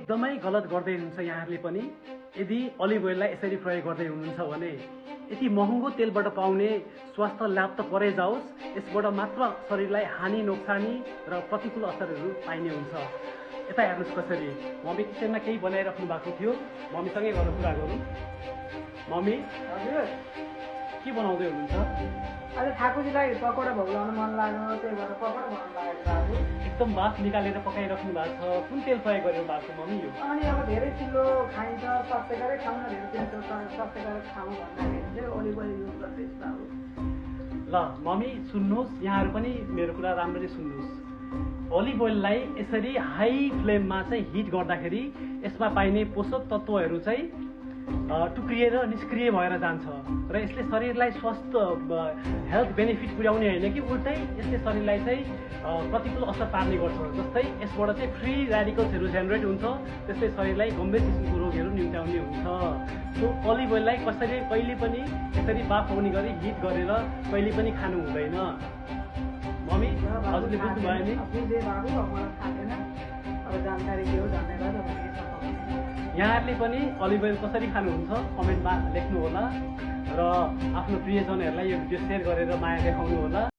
एकदमै गलत गर्दै हुनुहुन्छ यहाँहरूले पनि। यदि अलिभ ओइललाई यसरी प्रयोग गर्दै हुनुहुन्छ भने यति महँगो तेलबाट पाउने स्वास्थ्य लाभ त परै जाओस्, यसबाट मात्र शरीरलाई हानि नोक्सानी र प्रतिकूल असरहरू पाइने हुन्छ। यता हेर्नुहोस् कसरी मम्मी किचनमा केही बनाइराख्नु भएको थियो, मम्मीसँगै गएर कुरा गरौँ। मम्मी हजुर के बनाउँदै हुनुहुन्छ? अहिले ठाकुरजीलाई पकौडा भोग्लाउनु मन लाग्यो, त्यही भएर पकौडा बनाउनु लागेको छ आज। एकदम बाफ निकालेर पकाइराख्नु भएको छ। कुन तेल प्रयोग गरिरहनु भएको छ मम्मी? यो अनि अब धेरै चिल्लो खाइन्छ, स्वास्थ्यकरै खाउँ न, धेरै चिल्लो स्वास्थ्यकर खाउँ भन्दाखेरि चाहिँ ओलिभ ओइल युज गर्दैछु अब। ल मम्मी सुन्नुहोस्, यहाँहरू पनि मेरो कुरा राम्ररी सुन्नुहोस्। ओलिभ ओइललाई यसरी हाई फ्लेममा चाहिँ हिट गर्दाखेरि यसमा पाइने पोषक तत्त्वहरू चाहिँ टुक्रिएर निष्क्रिय भएर जान्छ र यसले शरीरलाई स्वास्थ्य हेल्थ बेनिफिट पुर्याउने होइन कि उल्टै यसले शरीरलाई चाहिँ प्रतिकूल असर पार्ने गर्छ। जस्तै यसबाट चाहिँ फ्री ऱ्याडिकल्सहरू जेनेरेट हुन्छ, त्यसले शरीरलाई गम्भीर किसिमको रोगहरू निम्त्याउने हुन्छ। सो ओलिभ ओइललाई कसैले कहिले पनि यसरी बाफ आउने गरी हिट गरेर कहिले पनि खानु हुँदैन। मम्मी हजुरले बुझ्नुभयो नि? बुझेँ बाबु, अब मलाई थाहा छैन, अब जानकारी के हो धन्यवाद। अब यहाँहरूले पनि ओलिभ ओइल कसरी खानुहुन्छ कमेन्टमा लेख्नु होला र आफ्नो प्रियजनहरूलाई यो भिडियो सेयर गरेर माया देखाउनु होला।